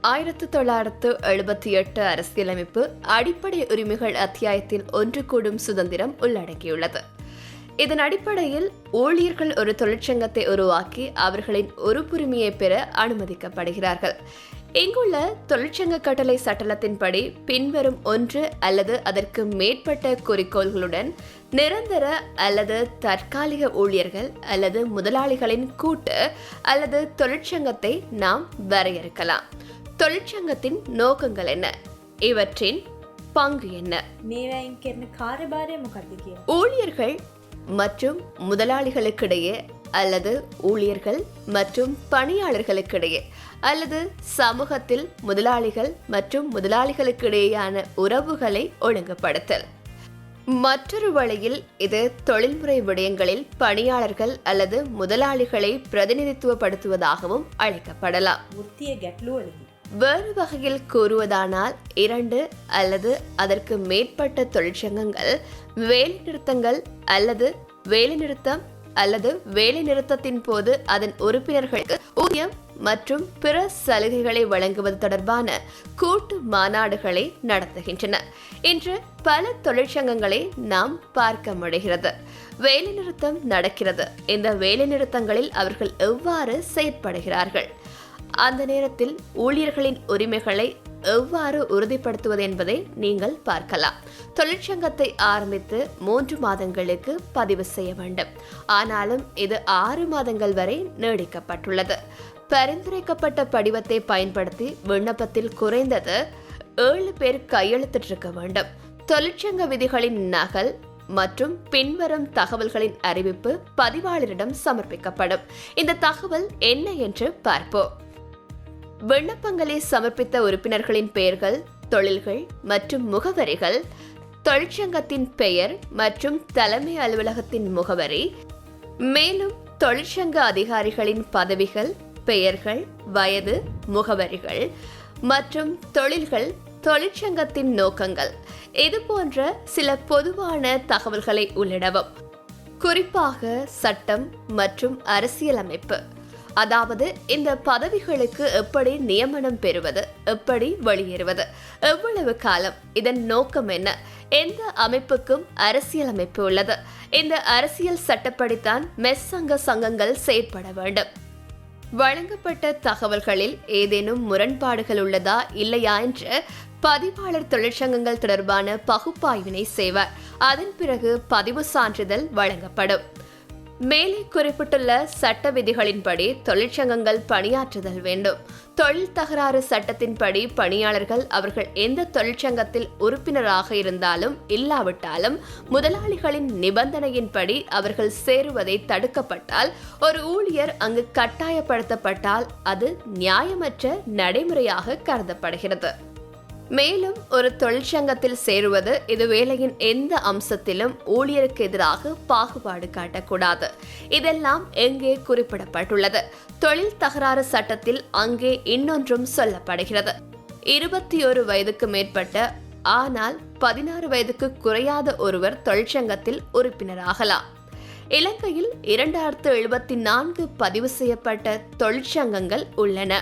1978 அரசியலமைப்பு அடிப்படை உரிமைகள் அத்தியாயத்தில் ஒன்று கூடும் சுதந்திரம் உள்ளடக்கியுள்ளது. இதன் அடிப்படையில் ஊழியர்கள் ஒரு தொழிற்சங்கத்தை உருவாக்கி அவர்களின் உறுப்புரிமையை பெற அனுமதிக்கப்படுகிறார்கள். இங்குள்ள தொழிற்சங்க கட்டளை சட்டத்தின்படி பின்வரும் ஒன்று அல்லது அதற்கு மேற்பட்ட குறிக்கோள்களுடன் நிரந்தர அல்லது தற்காலிக ஊழியர்கள் அல்லது முதலாளிகளின் கூட்டு அல்லது தொழிற்சங்கத்தை நாம் வரையறுக்கலாம். தொழிற்சங்கத்தின் நோக்கங்கள் என்ன? இவற்றின் பங்கு என்ன? ஊழியர்கள் மற்றும் முதலாளிகளுக்கிடையே அல்லது ஊழியர்கள் மற்றும் பணியாளர்களுக்கிடையே அல்லது சமூகத்தில் முதலாளிகள் மற்றும் முதலாளிகளுக்கிடையேயான உறவுகளை ஒழுங்குபடுத்தல். மற்றொரு வழியில் இது தொழில்முறை விடயங்களில் பணியாளர்கள் அல்லது முதலாளிகளை பிரதிநிதித்துவப்படுத்துவதாகவும் அழைக்கப்படலாம். வேறு வகையில் கூறுவதானால் 2 அல்லது அதற்கு மேற்பட்ட தொழிற்சங்கங்கள் வேலைநிறுத்தங்கள் அல்லது வேலைநிறுத்தம் அல்லது வேலைநிறுத்தத்தின் போது அதன் உறுப்பினர்களுக்கு ஊதியம் மற்றும் பிற சலுகைகளை வழங்குவது தொடர்பான கூட்டு மாநாடுகளை நடத்துகின்றன. இன்று பல தொழிற்சங்கங்களை நாம் பார்க்க முடிகிறது. வேலைநிறுத்தம் நடக்கிறது. இந்த வேலைநிறுத்தங்களில் அவர்கள் எவ்வாறு செயற்படுகிறார்கள், அந்த நேரத்தில் ஊழியர்களின் உரிமைகளை எவ்வாறு உறுதிப்படுத்துவது என்பதை நீங்கள் பார்க்கலாம். தொழிற்சங்கத்தை ஆரம்பித்து 3 மாதங்களுக்கு பதிவு செய்ய வேண்டும். ஆனாலும் இது 6 மாதங்கள் வரை நீடிக்கப்பட்டுள்ளது. பரிந்துரைக்கப்பட்ட படிவத்தை பயன்படுத்தி விண்ணப்பத்தில் குறைந்தது 7 பேர் கையெழுத்திட்டிருக்க வேண்டும். தொழிற்சங்க விதிகளின் நகல் மற்றும் பின்வரும் தகவல்களின் அறிவிப்பு பதிவாளரிடம் சமர்ப்பிக்கப்படும். இந்த தகவல் என்ன என்று பார்ப்போம். விண்ணப்பங்களை சமர்ப்பித்த உறுப்பினர்களின் பெயர்கள், தொழில்கள் மற்றும் முகவரிகள், தொழிற்சங்கத்தின் பெயர் மற்றும் தலைமை அலுவலகத்தின் முகவரி, மேலும் தொழிற்சங்க அதிகாரிகளின் பதவிகள், பெயர்கள், வயது, முகவரிகள் மற்றும் தொழில்கள், தொழிற்சங்கத்தின் நோக்கங்கள், இது போன்ற சில பொதுவான தகவல்களை உள்ளிடவும். குறிப்பாக சட்டம் மற்றும் அரசியலமைப்பு, அதாவது இந்த பதவிகளுக்கு எப்படி நியமனம் பெறுவது, எப்படி வெளியேறுவது, எவ்வளவு காலம், இதன் நோக்கம் என்ன, எந்த அமைப்புக்கும் அரசியலமைப்பு உள்ளது, இந்த அரசியல் சட்டப்படித்தான் மெஸ்ஸங்க சங்கங்கள் செயற்பட வேண்டும். வழங்கப்பட்ட தகவல்களில் ஏதேனும் முரண்பாடுகள் உள்ளதா இல்லையா என்று பதிவாளர் தொழிற்சங்கங்கள் தொடர்பான பகுப்பாய்வினை செய்வார். அதன் பிறகு பதிவு சான்றிதழ் வழங்கப்படும். மேலே குறிப்பிட்டுள்ள சட்ட விதிகளின்படி தொழிற்சங்கங்கள் பணியாற்றுதல் வேண்டும். தொழில் தகராறு சட்டத்தின்படி பணியாளர்கள் அவர்கள் எந்த தொழிற்சங்கத்தில் உறுப்பினராக இருந்தாலும் இல்லாவிட்டாலும் முதலாளிகளின் நிபந்தனையின்படி அவர்கள் சேருவதை தடுக்கப்பட்டால், ஒரு ஊழியர் அங்கு கட்டாயப்படுத்தப்பட்டால் அது நியாயமற்ற நடைமுறையாக கருதப்படுகிறது. மேலும் ஒரு தொழிற்சங்கத்தில் சேருவது இது வேலையின் எந்த அம்சத்திலும் ஊழியருக்கு எதிராக பாகுபாடு காட்டக்கூடாது. இதெல்லாம் எங்கே குறிப்பிடப்பட்டுள்ளது? தொழில் தகராறு சட்டத்தில் அங்கே இன்னொன்றும் சொல்லப்படுகிறது. 21 வயதுக்கு மேற்பட்ட ஆனால் 16 வயதுக்கு குறையாத ஒருவர் தொழிற்சங்கத்தில் உறுப்பினராகலாம். இலங்கையில் 2074 பதிவு செய்யப்பட்ட தொழிற்சங்கங்கள் உள்ளன.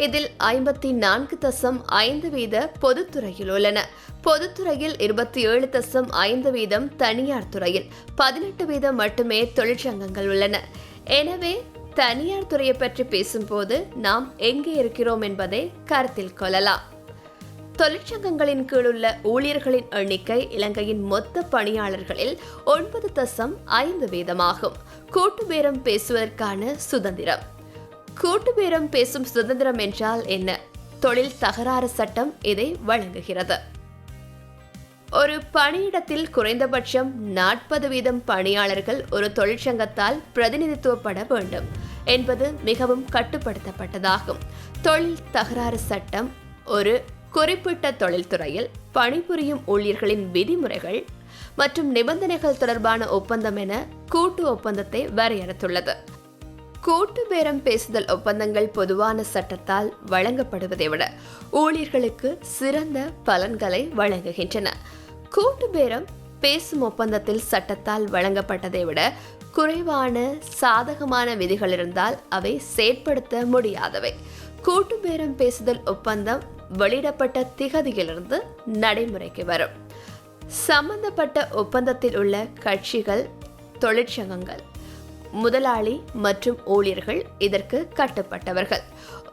இதில் 54.5% பொதுத்துறையில் உள்ளன. பொதுத்துறையில் 27.5% தனியார் துறையில், 18% மட்டுமே தொழிற்சங்கங்கள் உள்ளன. எனவே தனியார் துறையை பற்றி பேசும்போது நாம் எங்கே இருக்கிறோம் என்பதை கருத்தில் கொள்ளலாம். தொழிற்சங்கங்களின் கீழுள்ள ஊழியர்களின் எண்ணிக்கை இலங்கையின் மொத்த பணியாளர்களில் 9.5% ஆகும். கூட்டு பேரம் பேசுவதற்கான சுதந்திரம். கூட்டு பேரம் பேசும் சுதந்திரம் என்றால் என்ன? தொழில் தகராறு சட்டம் இதை வழங்குகிறது. ஒரு பணியிடத்தில் குறைந்தபட்சம் 40% பணியாளர்கள் ஒரு தொழிற்சங்கத்தால் பிரதிநிதித்துவப்பட வேண்டும் என்பது மிகவும் கட்டுப்படுத்தப்பட்டதாகும். தொழில் தகராறு சட்டம் ஒரு குறிப்பிட்ட தொழில்துறையில் பணிபுரியும் ஊழியர்களின் விதிமுறைகள் மற்றும் நிபந்தனைகள் தொடர்பான ஒப்பந்தம் என கூட்டு ஒப்பந்தத்தை வரையறுத்துள்ளது. கூட்டு பேரம் பேசுதல் ஒப்பந்தங்கள் பொதுவான சட்டத்தால் வழங்கப்படுவதை விட ஊழியர்களுக்கு சிறந்த பலன்களை வழங்குகின்றன. கூட்டு பேரம் பேசும் ஒப்பந்தத்தில் சட்டத்தால் வழங்கப்பட்டதை விட குறைவான சாதகமான விதிகள் இருந்தால் அவை செயற்படுத்த முடியாதவை. கூட்டு பேரம் பேசுதல் ஒப்பந்தம் வெளியிடப்பட்ட திகதியிலிருந்து நடைமுறைக்கு வரும். சம்பந்தப்பட்ட ஒப்பந்தத்தில் உள்ள கட்சிகள், தொழிற்சங்கங்கள், முதலாளி மற்றும் ஊழியர்கள் இதற்கு கட்டுப்பட்டவர்கள்.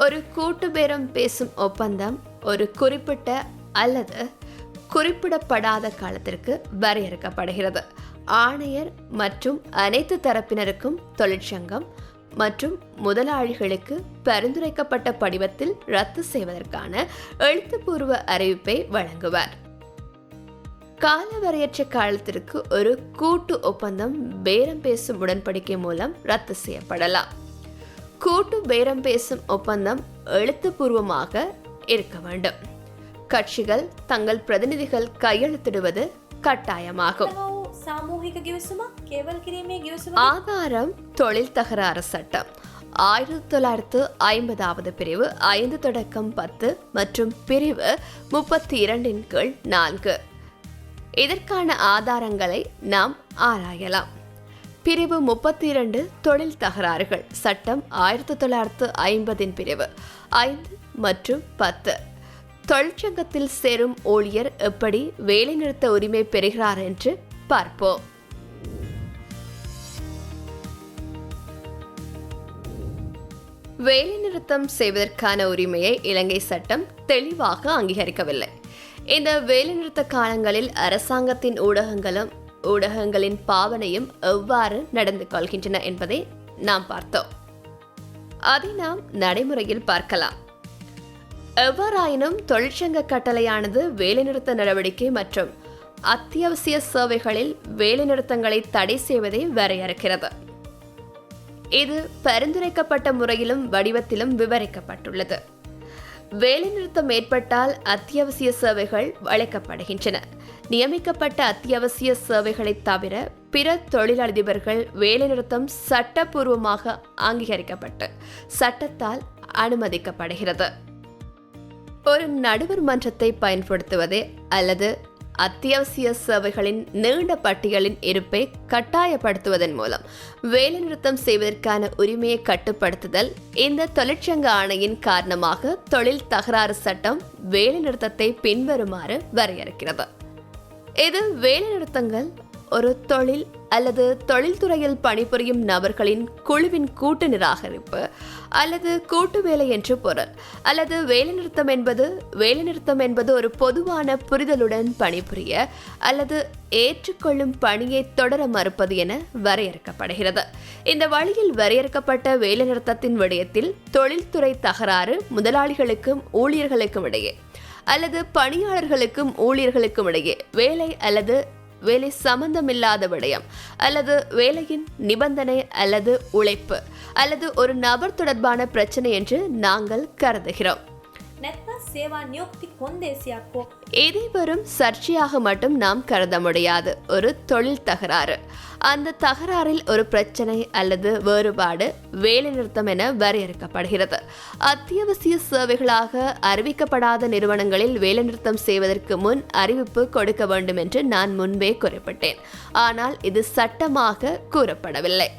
ஒரு கூட்டு பேரம் பேசும் ஒப்பந்தம் ஒரு குறிப்பிட்ட அல்லது குறிப்பிடப்படாத காலத்திற்கு வரையறுக்கப்படுகிறது. ஆணையர் மற்றும் அனைத்து தரப்பினருக்கும் தொழிற்சங்கம் மற்றும் முதலாளிகளுக்கு பரிந்துரைக்கப்பட்ட படிவத்தில் ரத்து செய்வதற்கான எழுத்துப்பூர்வ அறிவிப்பை வழங்குவார். காலவரையற்ற காலத்திற்கு ஒரு கூட்டு ஒப்பந்தம் பேரம் பேசும் உடன்படிக்கை மூலம் ரத்து செய்யப்படலாம். கூட்டு பேரம் பேசும் ஒப்பந்தம் எழுத்துப்பூர்வமாக இருக்க வேண்டும். கட்சிகள் தங்கள் பிரதிநிதிகள் கையெழுத்திடுவது கட்டாயமாகும். ஆதாரம் தொழில் தகராறு சட்டம் 1950 பிரிவு 5-10 மற்றும் பிரிவு 32 கீழ் 4. இதற்கான ஆதாரங்களை நாம் ஆராயலாம். பிரிவு 32 தொழில் தகராறுகள் சட்டம் 1950 பிரிவு 5 மற்றும் 10. தொழிற்சங்கத்தில் சேரும் ஊழியர் எப்படி வேலைநிறுத்த உரிமை பெறுகிறார் என்று பார்ப்போம். வேலைநிறுத்தம் செய்வதற்கான உரிமையை இலங்கை சட்டம் தெளிவாக அங்கீகரிக்கவில்லை. இந்த வேலைநிறுத்த காலங்களில் அரசாங்கத்தின் ஊடகங்களின் பாவனையும் எவ்வாறு நடந்து கொள்கின்றன என்பதை நாம் பார்த்தோம். அதை நாம் நடைமுறையில் பார்க்கலாம். எவ்வாறாயினும் தொழிற்சங்க கட்டளையானது வேலைநிறுத்த நடவடிக்கை மற்றும் அத்தியாவசிய சேவைகளில் வேலைநிறுத்தங்களை தடை செய்வதை வரையறுக்கிறது. இது பரிந்துரைக்கப்பட்ட முறையிலும் வடிவத்திலும் விவரிக்கப்பட்டுள்ளது. வேலைநிறுத்தம் ஏற்பட்டால் அத்தியாவசிய சேவைகள் அழைக்கப்படுகின்றன. நியமிக்கப்பட்ட அத்தியாவசிய சேவைகளை தவிர பிற தொழிலதிபர்கள் வேலைநிறுத்தம் சட்டப்பூர்வமாக அங்கீகரிக்கப்பட்டு சட்டத்தால் அனுமதிக்கப்படுகிறது. ஒரு நடுவர் மன்றத்தை பயன்படுத்துவதே அல்லது அத்தியாவசிய சேவைகளின் நீண்ட பட்டியலின் இருப்பை கட்டாயப்படுத்துவதன் மூலம் வேலைநிறுத்தம் செய்வதற்கான உரிமையை கட்டுப்படுத்துதல். இந்த தொழிற்சங்க ஆணையின் காரணமாக தொழில் தகராறு சட்டம் வேலைநிறுத்தத்தை பின்வருமாறு வரையறுக்கிறது. இது வேலைநிறுத்தங்கள் ஒரு தொழில் அல்லது தொழில்துறையில் பணிபுரியும் நபர்களின் குழுவின் கூட்டு நிராகரிப்பு அல்லது கூட்டு வேலை என்று பொருள். அல்லது வேலைநிறுத்தம் என்பது ஒரு பொதுவான புரிதலுடன் பணிபுரிய அல்லது ஏற்றுக்கொள்ளும் பணியை தொடர மறுப்பது என வரையறுக்கப்படுகிறது. இந்த வழியில் வரையறுக்கப்பட்ட வேலைநிறுத்தத்தின் விடயத்தில் தொழில்துறை தகராறு முதலாளிகளுக்கும் ஊழியர்களுக்கும் இடையே அல்லது பணியாளர்களுக்கும் ஊழியர்களுக்கும் இடையே வேலை அல்லது வேலை சம்பந்தமில்லாத விடயம் அல்லது வேலையின் நிபந்தனை அல்லது உழைப்பு அல்லது ஒரு நபர் தொடர்பான பிரச்சனை என்று நாங்கள் கருதுகிறோம். இதை வெறும் சர்ச்சையாக மட்டும் நாம் கருத முடியாது. ஒரு தொழில் தகராறு, அந்த தகராறில் ஒரு பிரச்சனை அல்லது வேறுபாடு வேலைநிறுத்தம் என வரையறுக்கப்படுகிறது. அத்தியாவசிய சேவைகளாக அறிவிக்கப்படாத நிறுவனங்களில் வேலைநிறுத்தம் செய்வதற்கு முன் அறிவிப்பு கொடுக்க வேண்டும் என்று நான் முன்பே குறிப்பிட்டேன். ஆனால் இது சட்டமாக கூறப்படவில்லை.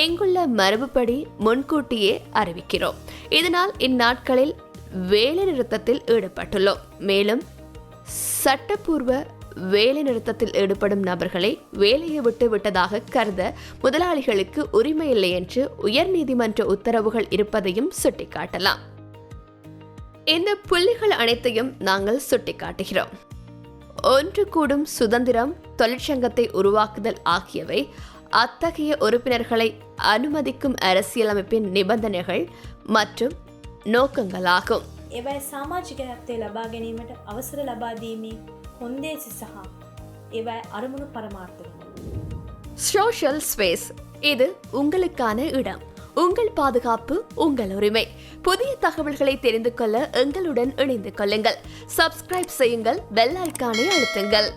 எங்குள்ள மரபுப்படி முன்கூட்டியே அறிவிக்கிறோம். இதனால் இந்நாட்களில் வேலை நிறுத்தத்தில் ஈடுபட்டுள்ளோம். மேலும் சட்டப்பூர்வ வேலை நிறுத்தத்தில் ஈடுபடும் நபர்களை வேலையை விட்டு விட்டதாக கருத முதலாளிகளுக்கு உரிமை இல்லை என்று உயர்நீதிமன்ற உத்தரவுகள் இருப்பதையும் சுட்டிக்காட்டலாம். இந்த புள்ளிகள் அனைத்தையும் நாங்கள் சுட்டிக்காட்டுகிறோம். ஒன்று கூடும் சுதந்திரம், தொழிற்சங்கத்தை உருவாக்குதல் ஆகியவை அத்தகைய உறுப்பினர்களை அனுமதிக்கும் அரசியலமைப்பின் நிபந்தனைகள் மற்றும் நோக்கங்களாகும். ඒවයි සමාජිකත්වය ලබා ගැනීමට අවසර ලබා දීමේ කොන්දේසි සහ ඒවයි අරමුණු පරමාර්ථ. சோஷியல் ஸ்பேஸ், இது உங்களுக்கான இடம். உங்கள் பாதுகாப்பு, உங்கள் உரிமை. புதிய தகவல்களை தெரிந்து கொள்ள எங்களுடன் இணைந்து கொள்ளுங்கள். சப்ஸ்கிரைப் செய்யுங்கள், பெல் ஐகானை அழுத்துங்கள்.